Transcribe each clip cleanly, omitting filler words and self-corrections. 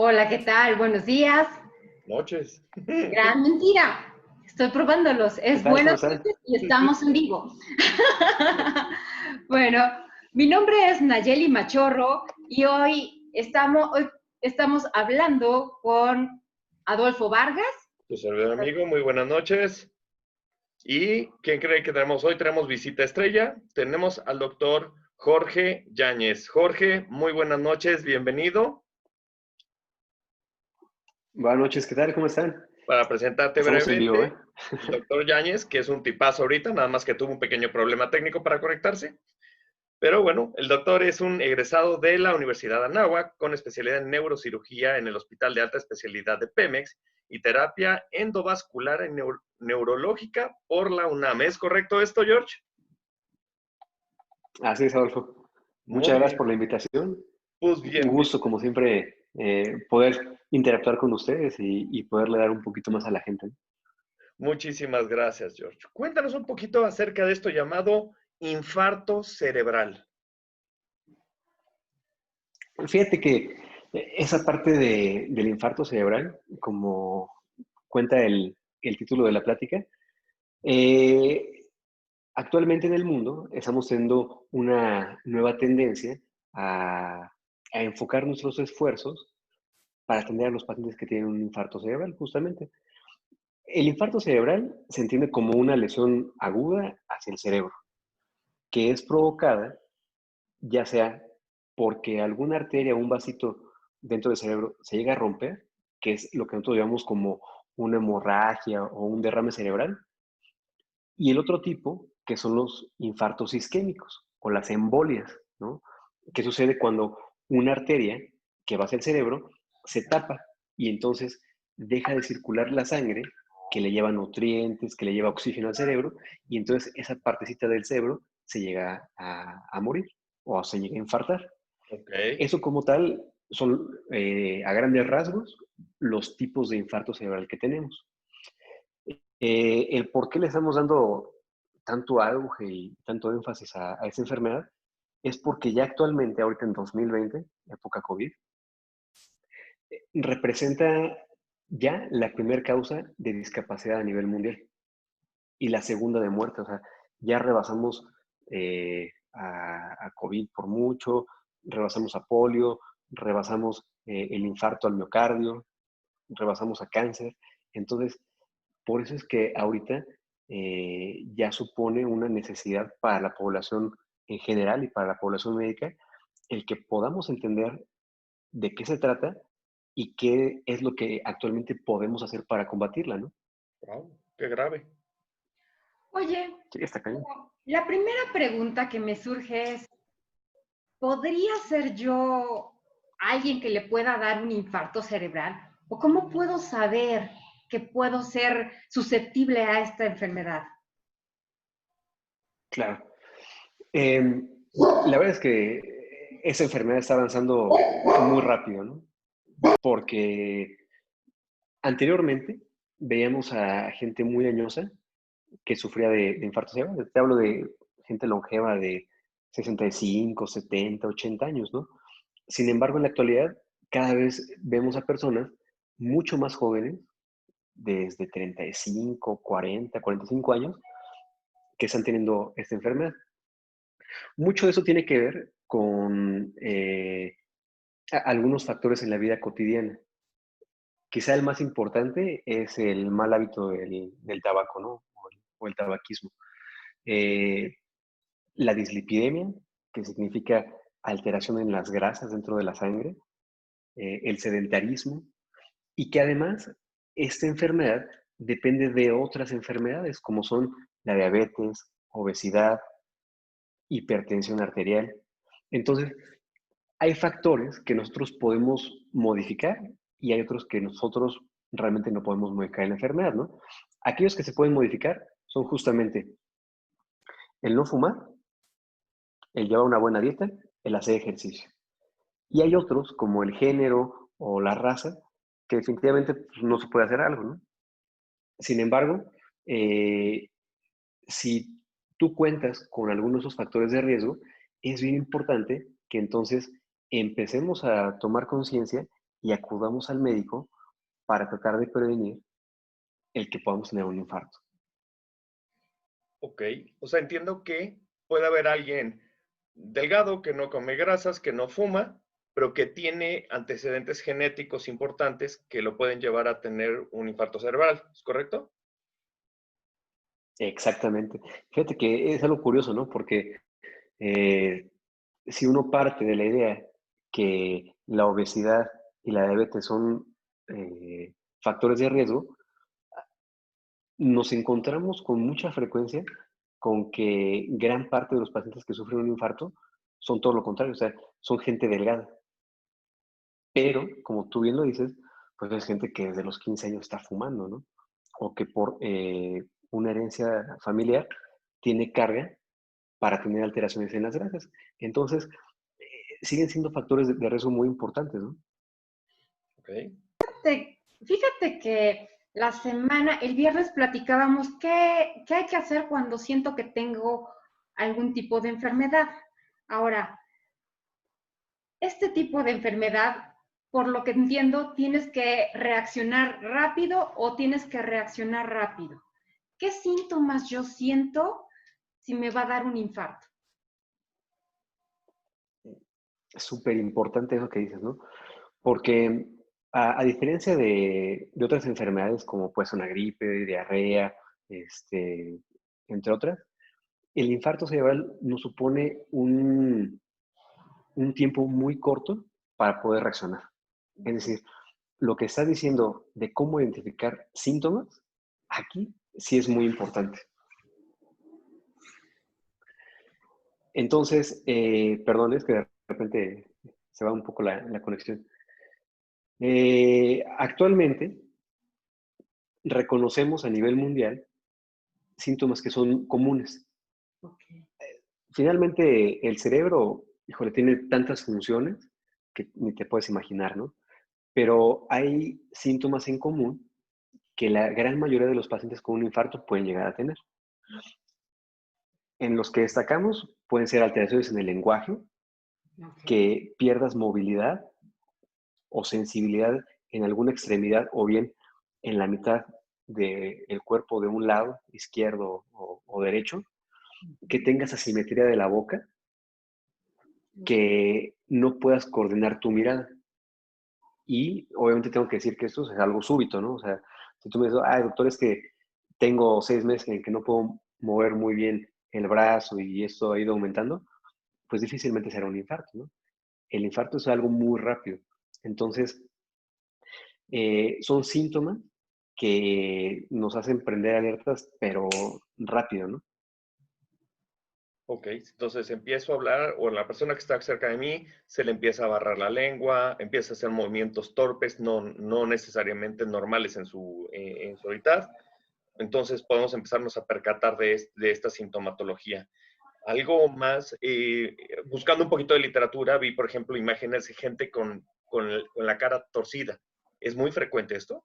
Hola, ¿qué tal? Buenos días. Noches. Gran mentira. Estoy probándolos. ¿Qué Es tal? ¿Cómo buenas están? noches y estamos en vivo. Bueno, mi nombre es Nayeli Machorro y hoy estamos hablando con Adolfo Vargas. Tu servidor amigo, muy buenas noches. ¿Y quién cree que tenemos hoy? Tenemos visita estrella. Tenemos al doctor Jorge Yáñez. Jorge, muy buenas noches, bienvenido. Buenas noches, ¿qué tal? ¿Cómo están? Para presentarte Estamos en vivo, ¿eh? brevemente, el doctor Yáñez, que es un tipazo ahorita, nada más que tuvo un pequeño problema técnico para conectarse. Pero bueno, el doctor es un egresado de la Universidad de Anáhuac con especialidad en neurocirugía en el Hospital de Alta Especialidad de Pemex y terapia endovascular y neurológica por la UNAM. ¿Es correcto esto, George? Así es, Adolfo. Muchas Muy gracias bien. por la invitación. Pues Un bien, gusto, como siempre, poder interactuar con ustedes y poderle dar un poquito más a la gente. muchísimas gracias, George. Cuéntanos un poquito acerca de esto llamado infarto cerebral. Fíjate que esa parte del infarto cerebral, como cuenta el título de la plática, eh, actualmente en el mundo estamos teniendo una nueva tendencia a enfocar nuestros esfuerzos para atender a los pacientes que tienen un infarto cerebral, justamente. El infarto cerebral se entiende como una lesión aguda hacia el cerebro, que es provocada ya sea porque alguna arteria o un vasito dentro del cerebro se llega a romper, que es lo que nosotros llamamos como una hemorragia o un derrame cerebral, y el otro tipo, que son los infartos isquémicos o las embolias, ¿no? ¿Qué sucede cuando una arteria que va hacia el cerebro se tapa y entonces deja de circular la sangre que le lleva nutrientes, que le lleva oxígeno al cerebro, y entonces esa partecita del cerebro se llega a morir o se llega a infartar. Ok. Eso como tal son, a grandes rasgos, los tipos de infarto cerebral que tenemos. El por qué le estamos dando tanto auge y tanto énfasis a esta enfermedad es porque ya actualmente, ahorita en 2020, época COVID, representa ya la primera causa de discapacidad a nivel mundial y la segunda de muerte. O sea, ya rebasamos a COVID por mucho, rebasamos a polio, rebasamos el infarto al miocardio, rebasamos a cáncer. Entonces, por eso es que ahorita ya supone una necesidad para la población en general y para la población médica el que podamos entender de qué se trata y qué es lo que actualmente podemos hacer para combatirla, ¿no? Wow, qué grave. Oye, Sí, está cañón. la primera pregunta que me surge es, ¿podría ser yo alguien que le pueda dar un infarto cerebral? ¿O cómo puedo saber que puedo ser susceptible a esta enfermedad? Claro. La verdad es que esa enfermedad está avanzando muy rápido, ¿no? Porque anteriormente veíamos a gente muy añosa que sufría de infarto cerebral. Te hablo de gente longeva de 65, 70, 80 años, ¿no? Sin embargo, en la actualidad, cada vez vemos a personas mucho más jóvenes, desde 35, 40, 45 años, que están teniendo esta enfermedad. Mucho de eso tiene que ver con algunos factores en la vida cotidiana. Quizá el más importante es el mal hábito del tabaco, ¿no? O el tabaquismo. Eh, la dislipidemia, que significa alteración en las grasas dentro de la sangre, el sedentarismo, y que además esta enfermedad depende de otras enfermedades, como son la diabetes, obesidad, hipertensión arterial. Entonces, hay factores que nosotros podemos modificar y hay otros que nosotros realmente no podemos modificar en la enfermedad, ¿no? Aquellos que se pueden modificar son justamente el no fumar, el llevar una buena dieta, el hacer ejercicio. Y hay otros, como el género o la raza, que definitivamente pues, no se puede hacer algo, ¿no? Sin embargo, eh, si tú cuentas con algunos de esos factores de riesgo, es bien importante que entonces empecemos a tomar conciencia y acudamos al médico para tratar de prevenir el que podamos tener un infarto. Ok, o sea, entiendo que puede haber alguien delgado que no come grasas, que no fuma, pero que tiene antecedentes genéticos importantes que lo pueden llevar a tener un infarto cerebral, ¿es correcto? Exactamente. Fíjate que es algo curioso, ¿no? Porque eh, si uno parte de la idea que la obesidad y la diabetes son factores de riesgo, nos encontramos con mucha frecuencia con que gran parte de los pacientes que sufren un infarto son todo lo contrario, o sea, son gente delgada. Pero, como tú bien lo dices, pues es gente que desde los 15 años está fumando, ¿no? O que por una herencia familiar tiene carga para tener alteraciones en las grasas. Entonces, siguen siendo factores de riesgo muy importantes, ¿no? Ok. Fíjate que el viernes platicábamos qué hay que hacer cuando siento que tengo algún tipo de enfermedad. Ahora, este tipo de enfermedad, por lo que entiendo, tienes que reaccionar rápido o tienes que reaccionar rápido. ¿Qué síntomas yo siento si me va a dar un infarto? Es súper importante eso que dices, ¿no? Porque a diferencia de otras enfermedades como puede ser una gripe, diarrea, entre otras, el infarto cerebral nos supone un tiempo muy corto para poder reaccionar. Es decir, lo que estás diciendo de cómo identificar síntomas, aquí sí es muy importante. Entonces, perdón, es que de repente se va un poco la conexión. Actualmente reconocemos a nivel mundial síntomas que son comunes. Okay. Finalmente, el cerebro, híjole, tiene tantas funciones que ni te puedes imaginar, ¿no? Pero hay síntomas en común que la gran mayoría de los pacientes con un infarto pueden llegar a tener. En los que destacamos pueden ser alteraciones en el lenguaje, Okay. que pierdas movilidad o sensibilidad en alguna extremidad o bien en la mitad del cuerpo de un lado, izquierdo o derecho, que tengas asimetría de la boca, que no puedas coordinar tu mirada. Y obviamente tengo que decir que esto es algo súbito, ¿no? O sea, si tú me dices, doctor, es que tengo 6 meses en que no puedo mover muy bien el brazo y esto ha ido aumentando, pues difícilmente será un infarto, ¿no? El infarto es algo muy rápido. Entonces, son síntomas que nos hacen prender alertas, pero rápido, ¿no? Ok, entonces empiezo a hablar o la persona que está cerca de mí se le empieza a barrar la lengua, empieza a hacer movimientos torpes, no necesariamente normales en su habitad. Entonces podemos empezarnos a percatar de esta sintomatología. Algo más, buscando un poquito de literatura, vi, por ejemplo, imágenes de gente con la cara torcida. ¿Es muy frecuente esto?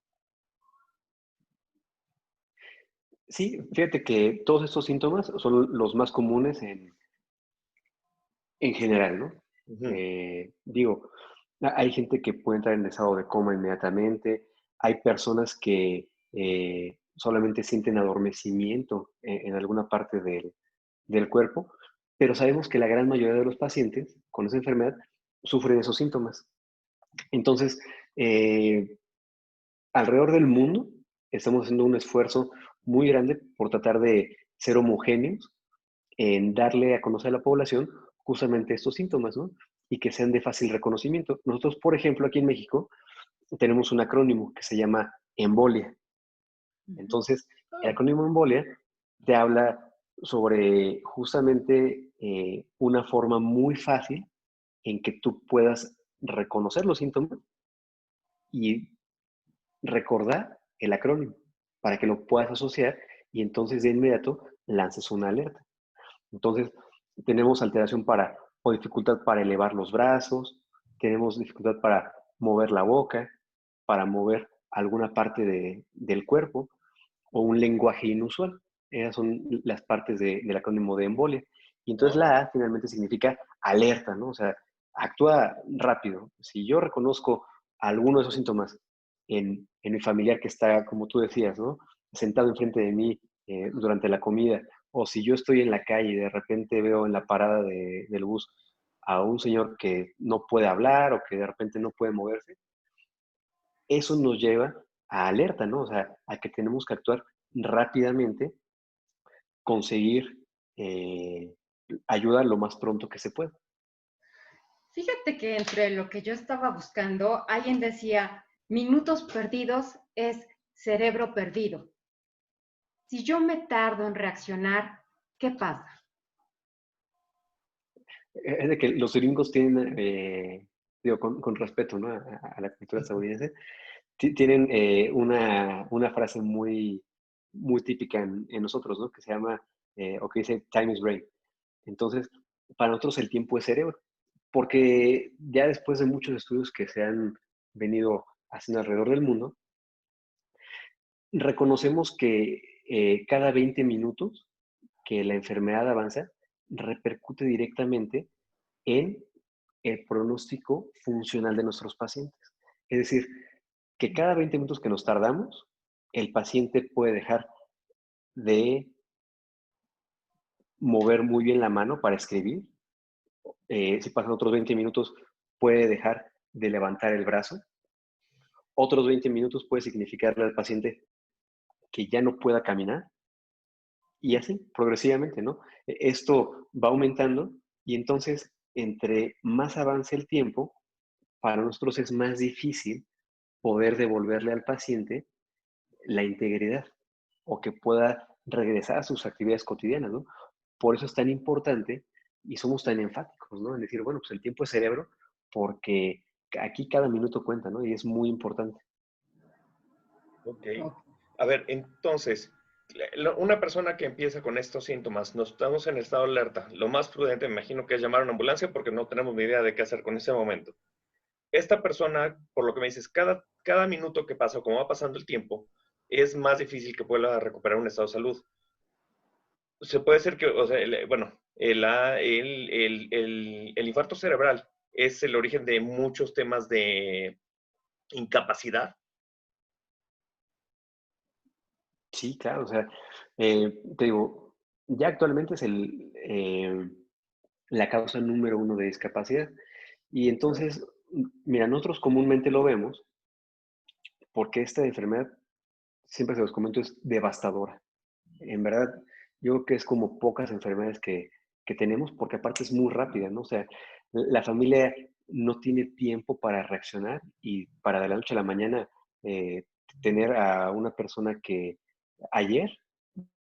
Sí, fíjate que todos estos síntomas son los más comunes en general, ¿no? Ujú. Digo, hay gente que puede entrar en estado de coma inmediatamente, hay personas que solamente sienten adormecimiento en alguna parte del cuerpo, pero sabemos que la gran mayoría de los pacientes con esa enfermedad sufren esos síntomas. Entonces, alrededor del mundo estamos haciendo un esfuerzo muy grande por tratar de ser homogéneos en darle a conocer a la población justamente estos síntomas, ¿no? Y que sean de fácil reconocimiento. Nosotros, por ejemplo, aquí en México, tenemos un acrónimo que se llama embolia. Entonces, el Ah, acrónimo embolia te habla sobre justamente una forma muy fácil en que tú puedas reconocer los síntomas y recordar el acrónimo para que lo puedas asociar y entonces de inmediato lances una alerta. Entonces, tenemos alteración para, o dificultad para elevar los brazos, tenemos dificultad para mover la boca, para mover alguna parte del cuerpo o un lenguaje inusual. Esas son las partes del acrónimo de embolia. Y entonces ah, la A finalmente significa alerta, ¿no? O sea, actúa rápido. Si yo reconozco alguno de esos síntomas en mi familiar que está, como tú decías, ¿no? Sentado enfrente de mí durante la comida, o si yo estoy en la calle y de repente veo en la parada del bus a un señor que no puede hablar o que de repente no puede moverse, eso nos lleva a alerta, ¿no? O sea, a que tenemos que actuar rápidamente, conseguir eh, ayuda lo más pronto que se pueda. Fíjate que entre lo que yo estaba buscando, alguien decía, minutos perdidos es cerebro perdido. Si yo me tardo en reaccionar, ¿qué pasa? Es de que los gringos tienen, digo, con respeto, ¿no? A la cultura estadounidense, tienen una frase muy típica en nosotros, ¿no? Que se llama, o que dice, time is brain. Entonces, para nosotros el tiempo es cerebro, porque ya después de muchos estudios que se han venido haciendo alrededor del mundo, reconocemos que cada 20 minutos que la enfermedad avanza, repercute directamente en el pronóstico funcional de nuestros pacientes. Es decir, que cada 20 minutos que nos tardamos, el paciente puede dejar de mover muy bien la mano para escribir. Si pasan otros 20 minutos, puede dejar de levantar el brazo. Otros 20 minutos puede significarle al paciente que ya no pueda caminar. Y así, progresivamente, ¿no? Esto va aumentando y entonces, entre más avance el tiempo, para nosotros es más difícil poder devolverle al paciente la integridad o que pueda regresar a sus actividades cotidianas, ¿no? Por eso es tan importante y somos tan enfáticos, ¿no? En decir, bueno, pues el tiempo es cerebro porque aquí cada minuto cuenta, ¿no? Y es muy importante. Ok. A ver, entonces, una persona que empieza con estos síntomas, nos estamos en estado de alerta. Lo más prudente, me imagino, que es llamar a una ambulancia porque no tenemos ni idea de qué hacer con ese momento. Esta persona, por lo que me dices, cada minuto que pasa, como va pasando el tiempo, es más difícil que pueda recuperar un estado de salud. Se puede ser que, o sea, bueno, el infarto cerebral es el origen de muchos temas de incapacidad. Sí, claro, o sea, te digo, ya actualmente es la causa número uno de discapacidad. Y entonces, mira, nosotros comúnmente lo vemos porque esta enfermedad, siempre se los comento, es devastadora. En verdad, yo creo que es como pocas enfermedades que tenemos, porque aparte es muy rápida, ¿no? O sea, la familia no tiene tiempo para reaccionar y para de la noche a la mañana tener a una persona que ayer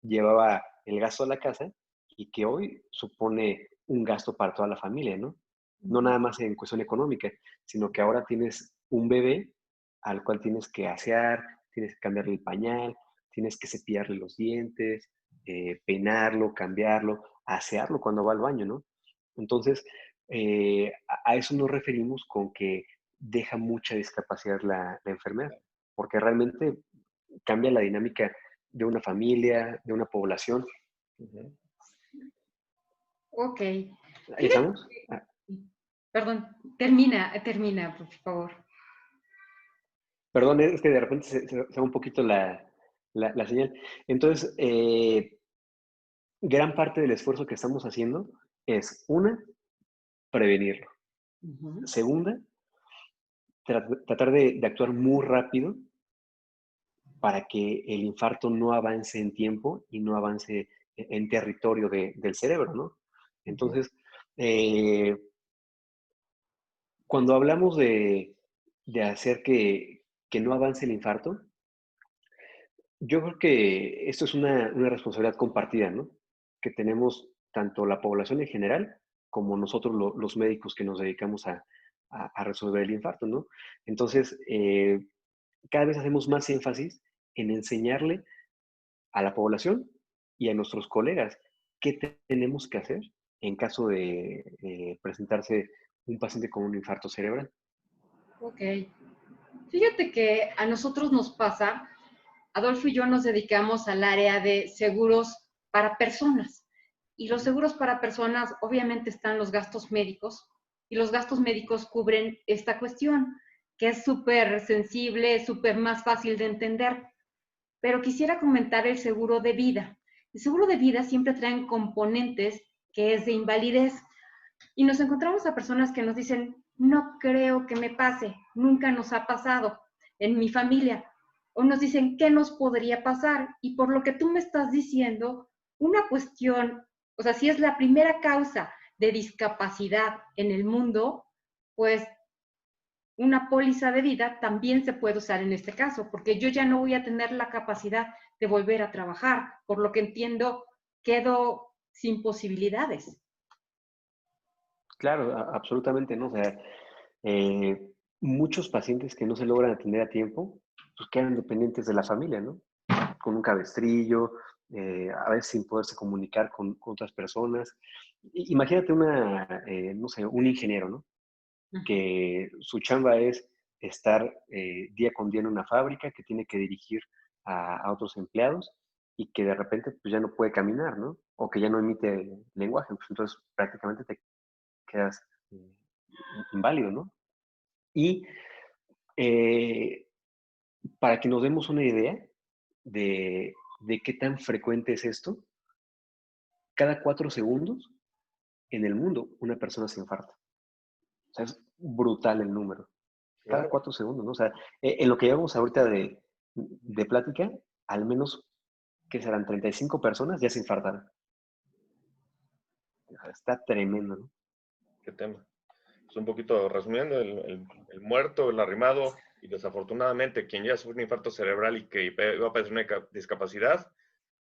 llevaba el gasto a la casa y que hoy supone un gasto para toda la familia, ¿no? No nada más en cuestión económica, sino que ahora tienes un bebé al cual tienes que asear, tienes que cambiarle el pañal, tienes que cepillarle los dientes, peinarlo, cambiarlo, asearlo cuando va al baño, ¿no? Entonces, a eso nos referimos con que deja mucha discapacidad la enfermedad, porque realmente cambia la dinámica de una familia, de una población. Ujú. Ok. ¿Ahí Fíjate, estamos? Ah, perdón, termina, por favor. perdón, es que de repente se va un poquito la señal. Entonces, gran parte del esfuerzo que estamos haciendo es, una, prevenirlo. Ujú. Segunda, tratar de actuar muy rápido para que el infarto no avance en tiempo y no avance en territorio del cerebro, ¿no? Ok. Entonces, eh, cuando hablamos de hacer que no avance el infarto, yo creo que esto es una responsabilidad compartida, ¿no? Que tenemos tanto la población en general como nosotros los médicos que nos dedicamos a resolver el infarto, ¿no? Entonces, cada vez hacemos más énfasis en enseñarle a la población y a nuestros colegas qué tenemos que hacer en caso de presentarse un paciente con un infarto cerebral. Ok. Fíjate que a nosotros nos pasa, Adolfo y yo nos dedicamos al área de seguros para personas. Y los seguros para personas, obviamente están los gastos médicos y los gastos médicos cubren esta cuestión. que es súper sensible, súper más fácil de entender. Pero quisiera comentar el seguro de vida. El seguro de vida siempre trae componentes que es de invalidez. Y nos encontramos a personas que nos dicen, no creo que me pase, nunca nos ha pasado en mi familia. O nos dicen, ¿qué nos podría pasar? Y por lo que tú me estás diciendo, una cuestión, o sea, si es la primera causa de discapacidad en el mundo, pues una póliza de vida también se puede usar en este caso, porque yo ya no voy a tener la capacidad de volver a trabajar. Por lo que entiendo, quedo sin posibilidades. Claro, absolutamente, ¿no? O sea, muchos pacientes que no se logran atender a tiempo, pues quedan dependientes de la familia, ¿no? Con un cabestrillo, a veces sin poderse comunicar con otras personas. Imagínate no sé, un ingeniero, ¿no? Que su chamba es estar día con día en una fábrica, que tiene que dirigir a otros empleados y que de repente pues ya no puede caminar, ¿no? O que ya no emite lenguaje, pues entonces prácticamente te quedas inválido, ¿no? Y eh, para que nos demos una idea de qué tan frecuente es esto, cada 4 segundos en el mundo una persona se infarta. O sea, es brutal el número. Cada Claro. 4 segundos, ¿no? O sea, en lo que llevamos ahorita de plática, al menos que serán 35 personas ya se infartaron. O sea, está tremendo, ¿no? ¿Qué tema? Es un poquito resumiendo, el muerto, el arrimado y desafortunadamente quien ya sufre un infarto cerebral y que va a padecer una discapacidad,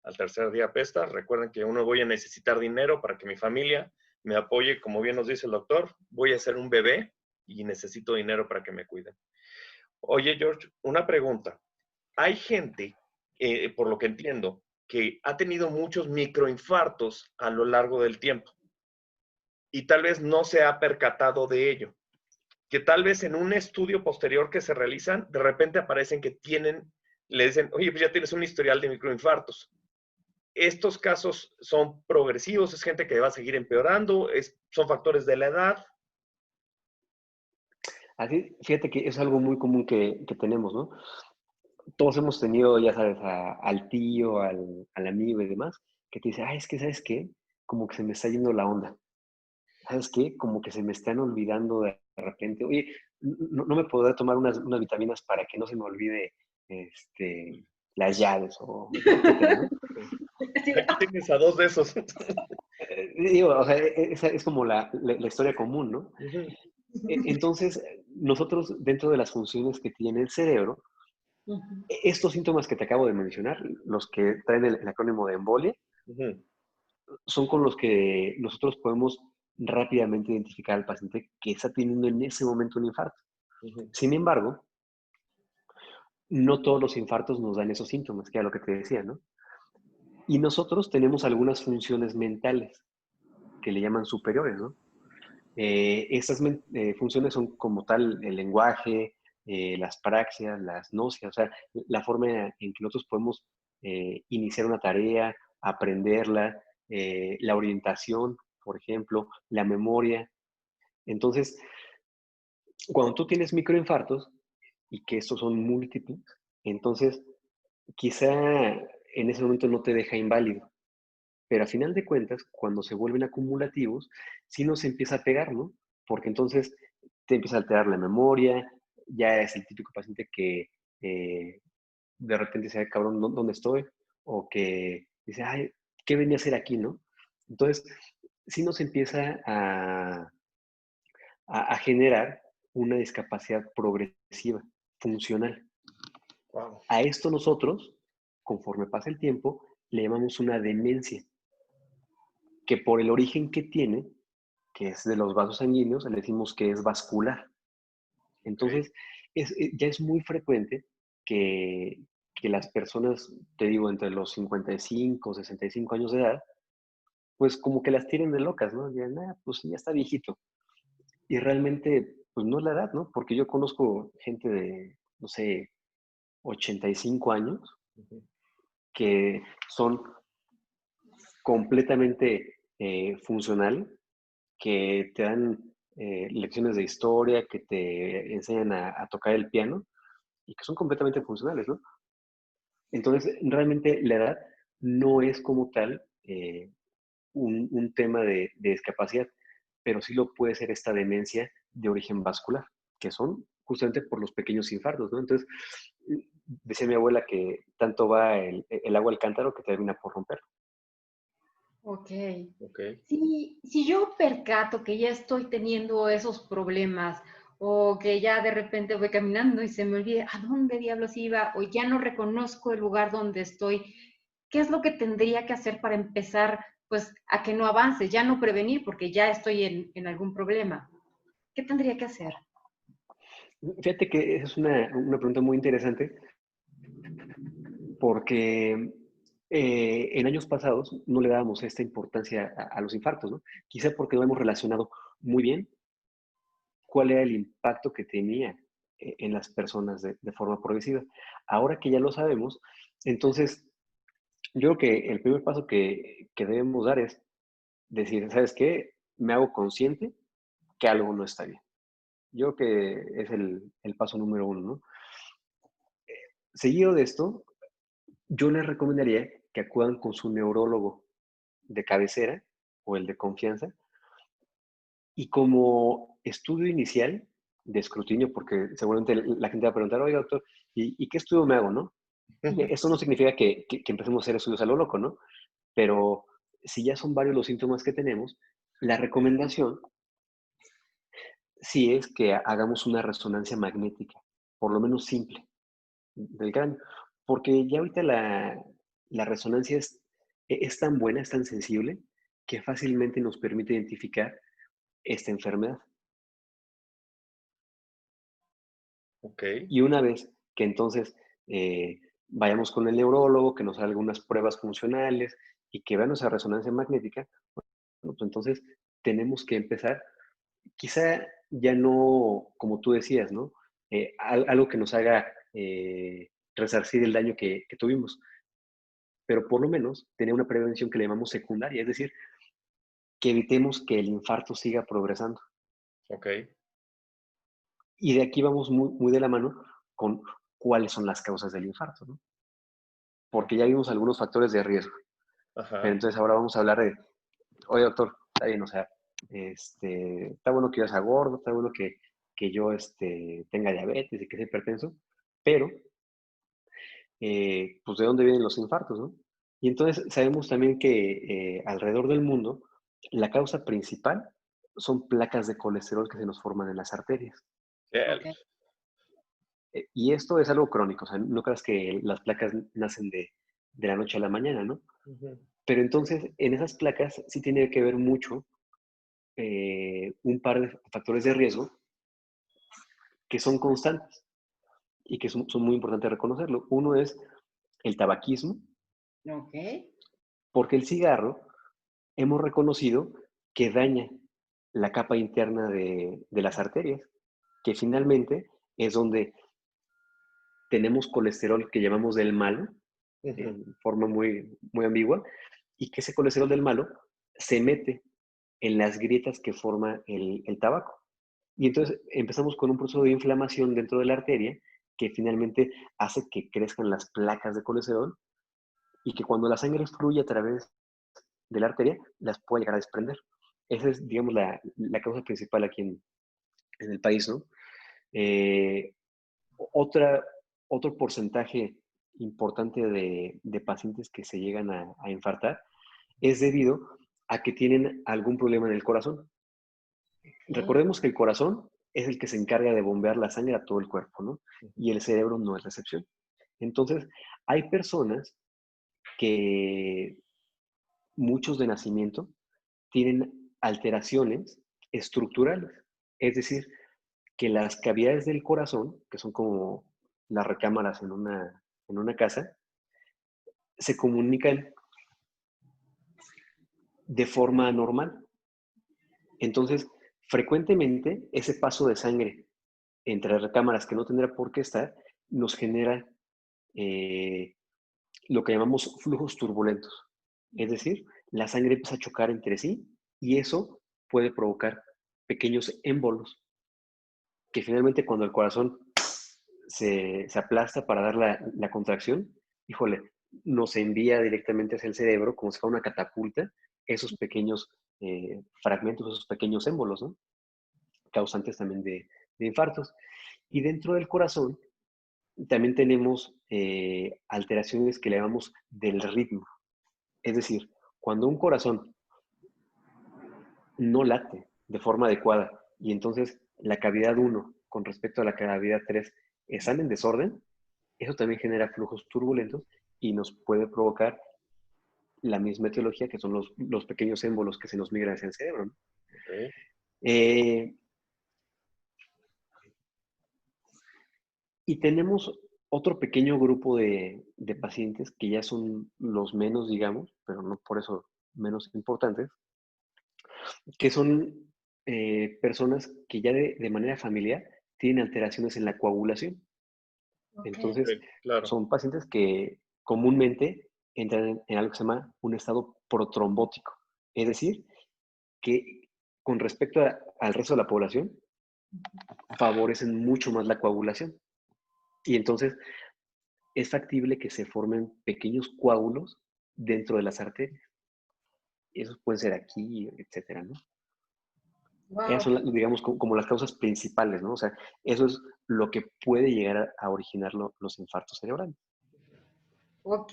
al tercer día apesta. Recuerden que uno voy a necesitar dinero para que mi familia me apoye, como bien nos dice el doctor, voy a ser un bebé y necesito dinero para que me cuiden. Oye, George, una pregunta. Hay gente, por lo que entiendo, que ha tenido muchos microinfartos a lo largo del tiempo y tal vez no se ha percatado de ello. Que tal vez en un estudio posterior que se realizan, de repente aparecen que le dicen, oye, pues ya tienes un historial de microinfartos. ¿Estos casos son progresivos? ¿Es gente que va a seguir empeorando? ¿Son factores de la edad? Así, fíjate que es algo muy común que tenemos, ¿no? Todos hemos tenido, ya sabes, al tío, al amigo y demás, que te dice, ah, es que, ¿sabes qué? Como que se me está yendo la onda. ¿Sabes qué? Como que se me están olvidando de repente. Oye, no me podré tomar unas vitaminas para que no se me olvide las llaves o etcétera, ¿no? Aquí tienes a dos de esos. Digo, o sea, esa es como la historia común, ¿no? Entonces, nosotros, dentro de las funciones que tiene el cerebro, estos síntomas que te acabo de mencionar, los que traen el acrónimo de embolia, son con los que nosotros podemos rápidamente identificar al paciente que está teniendo en ese momento un infarto. Sin embargo, no todos los infartos nos dan esos síntomas, que era lo que te decía, ¿no? Y nosotros tenemos algunas funciones mentales que le llaman superiores, ¿no? Estas funciones son como tal el lenguaje, las praxias, las náuseas, o sea, la forma en que nosotros podemos iniciar una tarea, aprenderla, la orientación, por ejemplo, la memoria. Entonces, cuando tú tienes microinfartos, y que estos son múltiples, entonces quizá en ese momento no te deja inválido, pero a final de cuentas, cuando se vuelven acumulativos, sí nos empieza a pegar, ¿no? Porque entonces te empieza a alterar la memoria, ya es el típico paciente que de repente dice, "Ay, cabrón, ¿dónde estoy?" O que dice, ay, ¿qué venía a hacer aquí, no? Entonces, sí nos empieza a generar una discapacidad progresiva, funcional. Wow. A esto nosotros, conforme pasa el tiempo, le llamamos una demencia, que por el origen que tiene, que es de los vasos sanguíneos, le decimos que es vascular. Okay. Entonces, ya es muy frecuente que las personas, te digo, entre los 55, 65 años de edad, pues como que las tiren de locas, ¿no? Digan, ah, pues ya está viejito. Y realmente, pues no es la edad, ¿no? Porque yo conozco gente de, no sé, 85 años que son completamente funcional, que te dan lecciones de historia, que te enseñan a tocar el piano y que son completamente funcionales, ¿no? Entonces, realmente la edad no es como tal un tema de discapacidad, pero sí lo puede ser esta demencia de origen vascular, que son justamente por los pequeños infartos, ¿no? Entonces, decía mi abuela que tanto va el agua al cántaro que termina por romper. Ok. Ok. Si yo percato que ya estoy teniendo esos problemas o que ya de repente voy caminando y se me olvida a dónde diablos iba o ya no reconozco el lugar donde estoy, ¿qué es lo que tendría que hacer para empezar pues a que no avance? Ya no prevenir porque ya estoy en algún problema. ¿Qué tendría que hacer? Fíjate que esa es una pregunta muy interesante porque en años pasados no le dábamos esta importancia a los infartos, ¿no? Quizá porque no hemos relacionado muy bien cuál era el impacto que tenía en las personas de forma progresiva. Ahora que ya lo sabemos, entonces yo creo que el primer paso que debemos dar es decir, ¿sabes qué? Me hago consciente que algo no está bien. Yo creo que es el paso número uno, ¿no? Seguido de esto, yo les recomendaría que acudan con su neurólogo de cabecera o el de confianza y como estudio inicial de escrutinio, porque seguramente la gente va a preguntar, oiga, doctor, ¿y qué estudio me hago, no? Eso no significa que empecemos a hacer estudios a lo loco, ¿no? Pero si ya son varios los síntomas que tenemos, la recomendación sí es que hagamos una resonancia magnética, por lo menos simple, del cráneo. Porque ya ahorita la resonancia es tan buena, es tan sensible, que fácilmente nos permite identificar esta enfermedad. Ok. Y una vez que entonces vayamos con el neurólogo, que nos haga algunas pruebas funcionales y que vea nuestra resonancia magnética, bueno, pues entonces tenemos que empezar, quizá ya no, como tú decías, ¿no? Algo que nos haga resarcir el daño que tuvimos, pero por lo menos tener una prevención que le llamamos secundaria, es decir, que evitemos que el infarto siga progresando. Ok. Y de aquí vamos muy, muy de la mano con cuáles son las causas del infarto, ¿no? Porque ya vimos algunos factores de riesgo. Pero Ajá. entonces ahora vamos a hablar de, oye doctor, está bien, o sea, está bueno que yo sea gordo, está bueno que yo tenga diabetes y que sea hipertenso, pero pues de dónde vienen los infartos, ¿no? Y entonces sabemos también que alrededor del mundo la causa principal son placas de colesterol que se nos forman en las arterias. Ok. Y esto es algo crónico, o sea, no creas que las placas nacen de la noche a la mañana, ¿no? Ujú. Pero entonces en esas placas sí tiene que ver mucho un par de factores de riesgo que son constantes y que son muy importantes reconocerlo. Uno es el tabaquismo, Ok. porque el cigarro hemos reconocido que daña la capa interna de las arterias, que finalmente es donde tenemos colesterol que llamamos del malo, Ujú. en forma muy, muy ambigua, y que ese colesterol del malo se mete en las grietas que forma el tabaco. Y entonces empezamos con un proceso de inflamación dentro de la arteria que finalmente hace que crezcan las placas de colesterol y que cuando la sangre fluye a través de la arteria, las puede llegar a desprender. Esa es, digamos, la causa principal aquí en el país, ¿no? Eh, otra, otro porcentaje importante de pacientes que se llegan a infartar es debido a que tienen algún problema en el corazón. Ok. Recordemos que el corazón es el que se encarga de bombear la sangre a todo el cuerpo, ¿no? Y el cerebro no es recepción. Entonces, hay personas que muchos de nacimiento tienen alteraciones estructurales, es decir, que las cavidades del corazón, que son como las recámaras en una casa, se comunican de forma anormal. Entonces, frecuentemente ese paso de sangre entre recámaras que no tendrá por qué estar, nos genera eh, lo que llamamos flujos turbulentos. Es decir, la sangre empieza a chocar entre sí y eso puede provocar pequeños émbolos, que finalmente cuando el corazón se aplasta para dar la contracción, híjole, nos envía directamente hacia el cerebro como si fuera una catapulta esos pequeños fragmentos, esos pequeños émbolos, ¿no? Causantes también de infartos. Y dentro del corazón también tenemos alteraciones que le llamamos del ritmo. Es decir, cuando un corazón no late de forma adecuada y entonces la cavidad 1 con respecto a la cavidad 3 están en desorden, eso también genera flujos turbulentos y nos puede provocar la misma etiología que son los pequeños émbolos que se nos migran hacia el cerebro, ¿no? Ok. Eh, y tenemos otro pequeño grupo de pacientes que ya son los menos, digamos, pero no por eso menos importantes, que son personas que ya de manera familiar tienen alteraciones en la coagulación. Ok. Ok, Entonces, claro. son pacientes que comúnmente entran en algo que se llama un estado protrombótico. Es decir, que con respecto al resto de la población, favorecen mucho más la coagulación. Y entonces es factible que se formen pequeños coágulos dentro de las arterias. Esos pueden ser aquí, etcétera, ¿no? Esas Wow. son, digamos, como las causas principales, ¿no? O sea, eso es lo que puede llegar a originar los infartos cerebrales. Ok.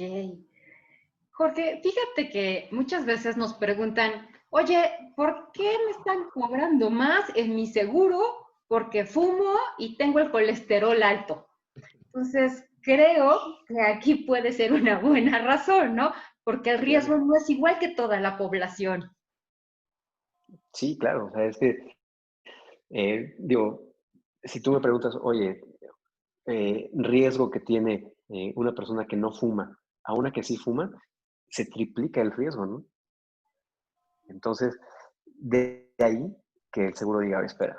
Jorge, fíjate que muchas veces nos preguntan, oye, ¿por qué me están cobrando más en mi seguro? Porque fumo y tengo el colesterol alto. Entonces, creo que aquí puede ser una buena razón, ¿no? Porque el Claro. riesgo no es igual que toda la población. Sí, claro. O sea, es que, digo, si tú me preguntas, oye, riesgo que tiene una persona que no fuma a una que sí fuma, se triplica el riesgo, ¿no? Entonces, de ahí que el seguro diga, espera,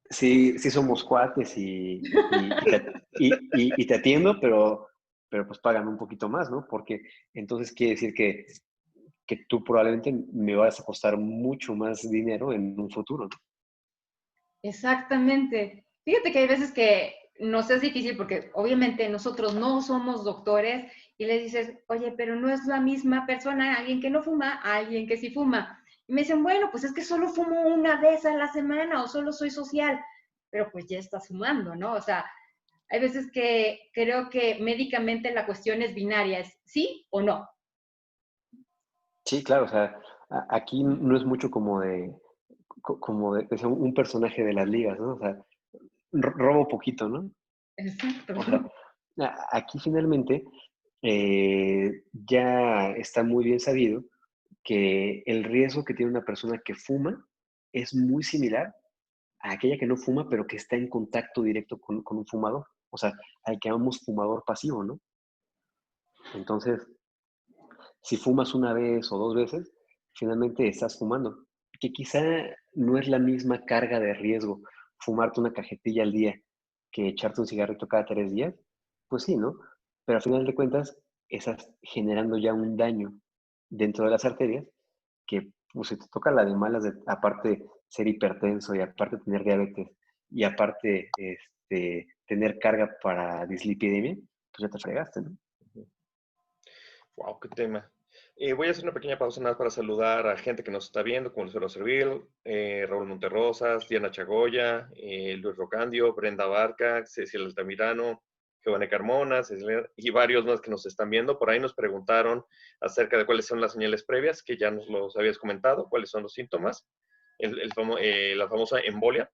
sí, sí somos cuates y te atiendo, pero pues pagan un poquito más, ¿no? Porque entonces quiere decir que tú probablemente me vas a costar mucho más dinero en un futuro, ¿no? Exactamente. Fíjate que hay veces que nos es difícil porque obviamente nosotros no somos doctores y le dices, oye, pero no es la misma persona, alguien que no fuma, a alguien que sí fuma. Y me dicen, bueno, pues es que solo fumo una vez a la semana o solo soy social, pero pues ya estás fumando, ¿no? O sea, hay veces que creo que médicamente la cuestión es binaria, es sí o no. Sí, claro, o sea, aquí no es mucho como de ser un personaje de las ligas, ¿no? O sea, robo poquito, ¿no? Exacto. O sea, aquí finalmente ya está muy bien sabido que el riesgo que tiene una persona que fuma es muy similar a aquella que no fuma, pero que está en contacto directo con un fumador. O sea, al que llamamos fumador pasivo, ¿no? Entonces, si fumas una vez o dos veces, finalmente estás fumando. Que quizá no es la misma carga de riesgo fumarte una cajetilla al día que echarte un cigarrito cada 3 días. Pues sí, ¿no? Pero al final de cuentas, estás generando ya un daño dentro de las arterias que, pues, si te toca la de malas, aparte ser hipertenso y aparte tener diabetes y aparte tener carga para dislipidemia, pues ya te fregaste, ¿no? Wow, qué tema. Voy a hacer una pequeña pausa nada más para saludar a gente que nos está viendo, como Lucero Servil, Raúl Monterrosas, Diana Chagoya, Luis Rocandio, Brenda Barca, Cecilia Altamirano, Giovanni Carmona, y varios más que nos están viendo. Por ahí nos preguntaron acerca de cuáles son las señales previas, que ya nos los habías comentado, cuáles son los síntomas, la famosa embolia.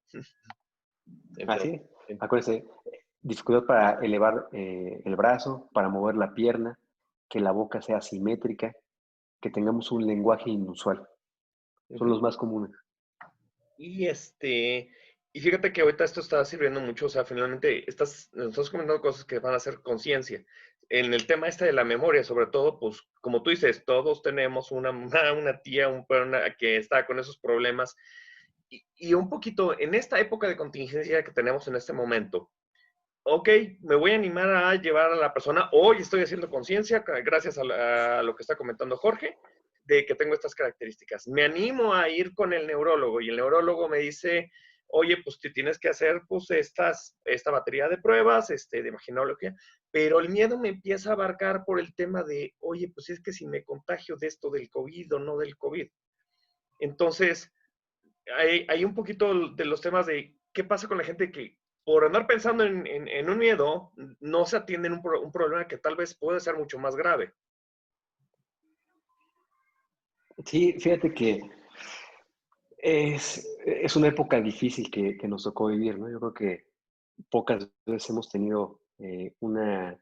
Entre Así otros. es. Acuérdense, dificultad para elevar el brazo, para mover la pierna, que la boca sea simétrica, que tengamos un lenguaje inusual. Son Ujú. los más comunes. Y y fíjate que ahorita esto está sirviendo mucho, o sea, finalmente nos estás comentando cosas que van a hacer conciencia. En el tema este de la memoria, sobre todo, pues, como tú dices, todos tenemos una mamá, una tía, que está con esos problemas. Y un poquito, en esta época de contingencia que tenemos en este momento, ok, me voy a animar a llevar a la persona, hoy estoy haciendo conciencia, gracias a lo que está comentando Jorge, de que tengo estas características. Me animo a ir con el neurólogo y el neurólogo me dice, oye, pues te tienes que hacer pues esta batería de pruebas, de imagenología, pero el miedo me empieza a abarcar por el tema de, oye, pues es que si me contagio de esto del COVID o no del COVID. Entonces, hay un poquito de los temas de qué pasa con la gente que por andar pensando en un miedo, no se atienden un problema que tal vez puede ser mucho más grave. Sí, fíjate que es una época difícil que nos tocó vivir, ¿no? Yo creo que pocas veces hemos tenido una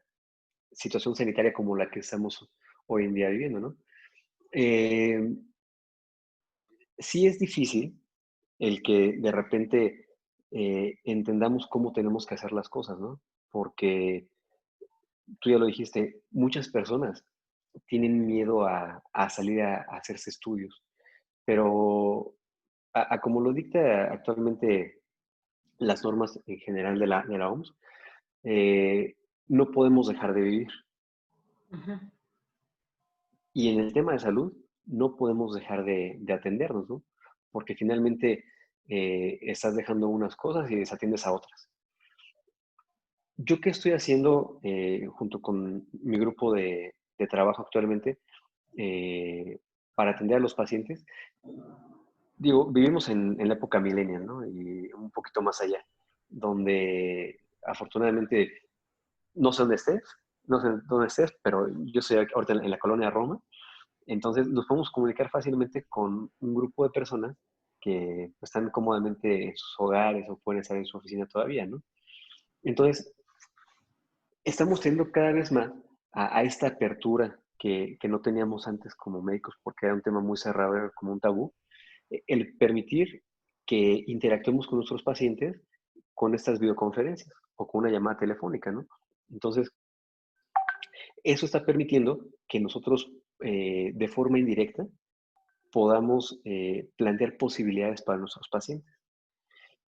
situación sanitaria como la que estamos hoy en día viviendo, ¿no? Eh, sí es difícil el que de repente entendamos cómo tenemos que hacer las cosas, ¿no? Porque tú ya lo dijiste, muchas personas tienen miedo a salir a hacerse estudios, pero a como lo dicta actualmente las normas en general de la OMS, no podemos dejar de vivir. Ujú. Y en el tema de salud, no podemos dejar de atendernos, ¿no? Porque finalmente estás dejando unas cosas y desatiendes a otras. ¿Yo qué estoy haciendo junto con mi grupo de trabajo actualmente eh, para atender a los pacientes? Digo, vivimos en la época millennial, ¿no? Y un poquito más allá, donde afortunadamente no sé dónde estés, no sé dónde estés, pero yo estoy ahorita en la colonia Roma. Entonces nos podemos comunicar fácilmente con un grupo de personas que están cómodamente en sus hogares o pueden estar en su oficina todavía, ¿no? Entonces, estamos teniendo cada vez más a esta apertura que no teníamos antes como médicos porque era un tema muy cerrado, era como un tabú, el permitir que interactuemos con nuestros pacientes con estas videoconferencias o con una llamada telefónica, ¿no? Entonces, eso está permitiendo que nosotros de forma indirecta podamos plantear posibilidades para nuestros pacientes.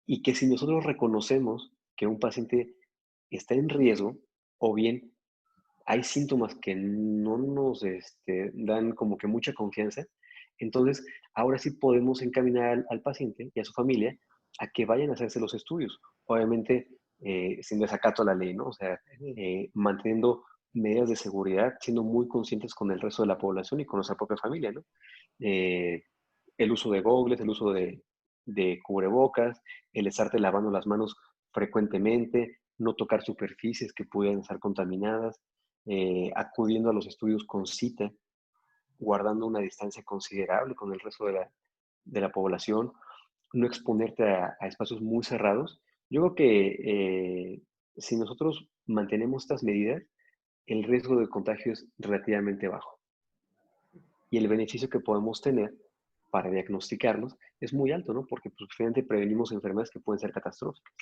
Y que si nosotros reconocemos que un paciente está en riesgo o bien hay síntomas que no nos dan como que mucha confianza, entonces ahora sí podemos encaminar al paciente y a su familia a que vayan a hacerse los estudios. Obviamente sin desacato a la ley, ¿no? O sea, manteniendo medidas de seguridad, siendo muy conscientes con el resto de la población y con nuestra propia familia, ¿no? Eh, el uso de gogles, el uso de cubrebocas, el estarte lavando las manos frecuentemente, no tocar superficies que pudieran estar contaminadas, acudiendo a los estudios con cita, guardando una distancia considerable con el resto de la población, no exponerte a espacios muy cerrados. Yo creo que si nosotros mantenemos estas medidas, el riesgo de contagio es relativamente bajo y el beneficio que podemos tener para diagnosticarnos es muy alto, ¿no? Porque pues, finalmente prevenimos enfermedades que pueden ser catastróficas.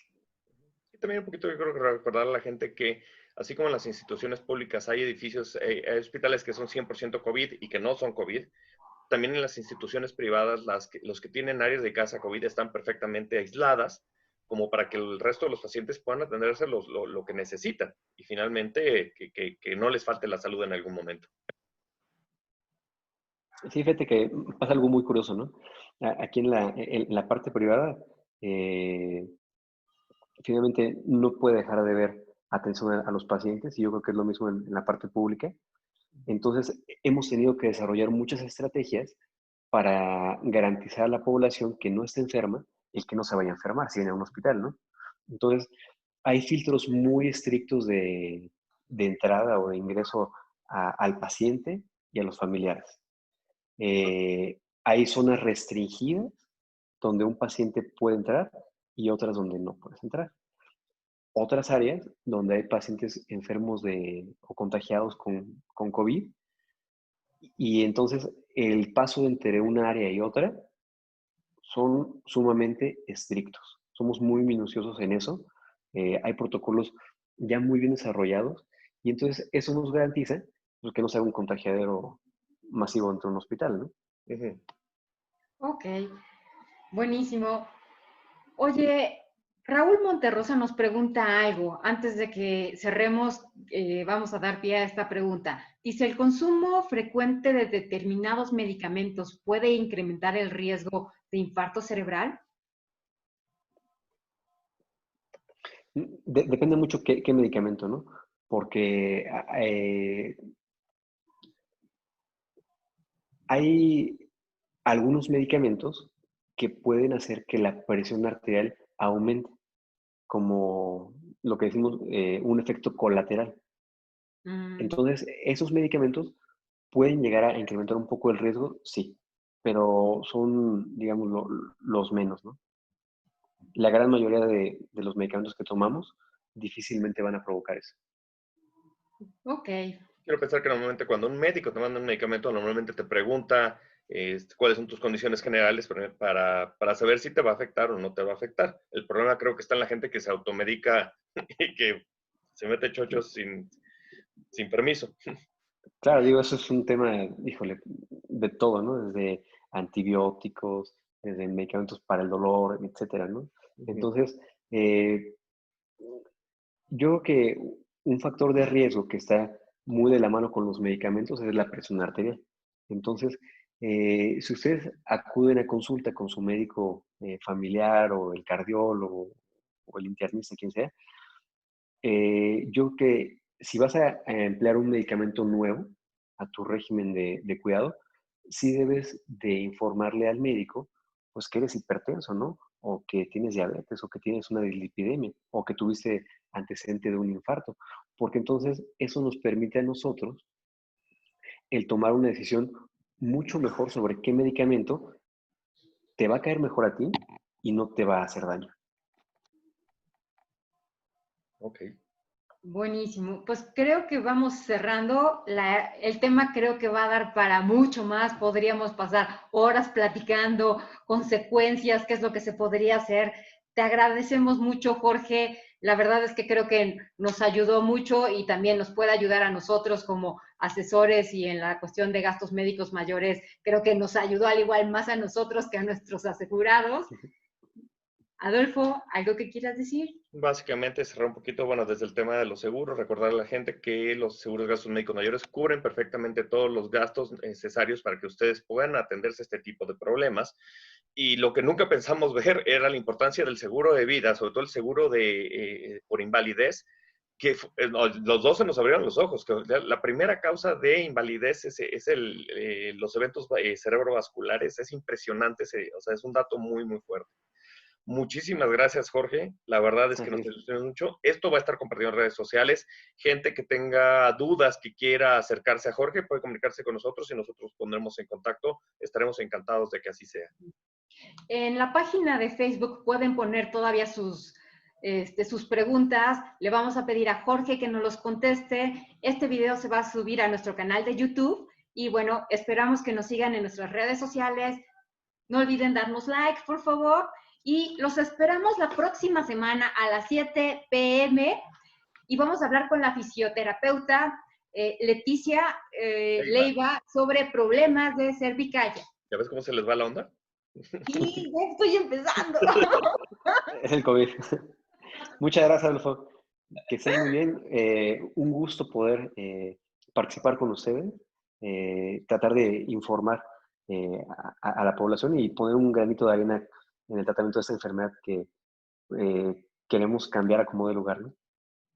Y también un poquito yo creo que recordar a la gente que así como en las instituciones públicas hay edificios, hay hospitales que son 100% COVID y que no son COVID, también en las instituciones privadas los que tienen áreas de casa COVID están perfectamente aisladas como para que el resto de los pacientes puedan atenderse lo que necesitan y finalmente que no les falte la salud en algún momento. Sí, fíjate que pasa algo muy curioso, ¿no? Aquí en la parte privada, eh, finalmente no puede dejar de ver atención a los pacientes y yo creo que es lo mismo en la parte pública. Entonces, hemos tenido que desarrollar muchas estrategias para garantizar a la población que no esté enferma el que no se vaya a enfermar si viene a un hospital, ¿no? Entonces, hay filtros muy estrictos de entrada o de ingreso al paciente y a los familiares. Hay zonas restringidas donde un paciente puede entrar y otras donde no puedes entrar. Otras áreas donde hay pacientes enfermos o contagiados con COVID y entonces el paso entre una área y otra son sumamente estrictos. Somos muy minuciosos en eso. Hay protocolos ya muy bien desarrollados y entonces eso nos garantiza pues, que no sea un contagiadero masivo dentro de un hospital, ¿no? Uh -huh. Ok, buenísimo. Oye, Raúl Monterrosa nos pregunta algo. Antes de que cerremos, vamos a dar pie a esta pregunta. Dice, ¿el consumo frecuente de determinados medicamentos puede incrementar el riesgo de infarto cerebral? Depende mucho qué medicamento, ¿no? Porque hay algunos medicamentos que pueden hacer que la presión arterial aumente, como lo que decimos un efecto colateral. Mm, Entonces, esos medicamentos pueden llegar a incrementar un poco el riesgo, sí, pero son, digamos, los menos, ¿no? La gran mayoría de los medicamentos que tomamos difícilmente van a provocar eso. ok. Quiero pensar que normalmente cuando un médico te manda un medicamento, normalmente te pregunta cuáles son tus condiciones generales para saber si te va a afectar o no te va a afectar. El problema creo que está en la gente que se automedica y que se mete chochos sin permiso. Claro, digo, eso es un tema, híjole, de todo, ¿no? Desde antibióticos, desde medicamentos para el dolor, etcétera, ¿no? Ujú. Entonces, yo creo que un factor de riesgo que está muy de la mano con los medicamentos es la presión arterial. Entonces, si ustedes acuden a consulta con su médico familiar o el cardiólogo o el internista, quien sea, yo creo que si vas a emplear un medicamento nuevo a tu régimen de cuidado, sí debes de informarle al médico, pues que eres hipertenso, ¿no? O que tienes diabetes, o que tienes una dislipidemia, o que tuviste antecedente de un infarto, porque entonces eso nos permite a nosotros el tomar una decisión mucho mejor sobre qué medicamento te va a caer mejor a ti y no te va a hacer daño. Ok. Buenísimo. Pues creo que vamos cerrando. El tema creo que va a dar para mucho más. Podríamos pasar horas platicando consecuencias, qué es lo que se podría hacer. Te agradecemos mucho, Jorge. La verdad es que creo que nos ayudó mucho y también nos puede ayudar a nosotros como asesores y en la cuestión de gastos médicos mayores. Creo que nos ayudó al igual más a nosotros que a nuestros asegurados. Adolfo, ¿algo que quieras decir? Básicamente cerrar un poquito, bueno, desde el tema de los seguros, recordar a la gente que los seguros de gastos médicos mayores cubren perfectamente todos los gastos necesarios para que ustedes puedan atenderse a este tipo de problemas. Y lo que nunca pensamos ver era la importancia del seguro de vida, sobre todo el seguro por invalidez, que los dos se nos abrieron los ojos, que la primera causa de invalidez los eventos cerebrovasculares. Es impresionante, o sea, es un dato muy, muy fuerte. Muchísimas gracias, Jorge. La verdad es que nos ilusionó mucho. Esto va a estar compartido en redes sociales. Gente que tenga dudas, que quiera acercarse a Jorge, puede comunicarse con nosotros y nosotros pondremos en contacto. Estaremos encantados de que así sea. En la página de Facebook pueden poner todavía sus preguntas. Le vamos a pedir a Jorge que nos los conteste. Este video se va a subir a nuestro canal de YouTube. Y bueno, esperamos que nos sigan en nuestras redes sociales. No olviden darnos like, por favor. Y los esperamos la próxima semana a las 7 p.m. Y vamos a hablar con la fisioterapeuta Leticia Leiva sobre problemas de cervicalia. ¿Ya ves cómo se les va la onda? Y ya estoy empezando. Es el COVID. Muchas gracias, Adolfo. Que estén muy bien. Un gusto poder participar con ustedes, tratar de informar a la población y poner un granito de arena en el tratamiento de esta enfermedad que queremos cambiar a como de lugar, ¿no?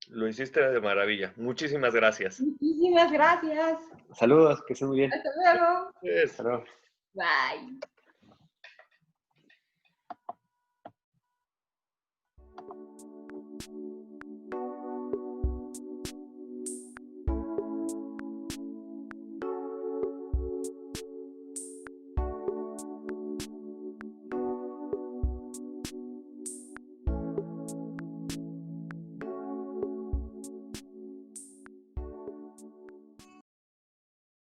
Lo hiciste de maravilla. Muchísimas gracias. Muchísimas gracias. Saludos, que estén muy bien. Hasta luego. Pues. Hasta luego. Bye.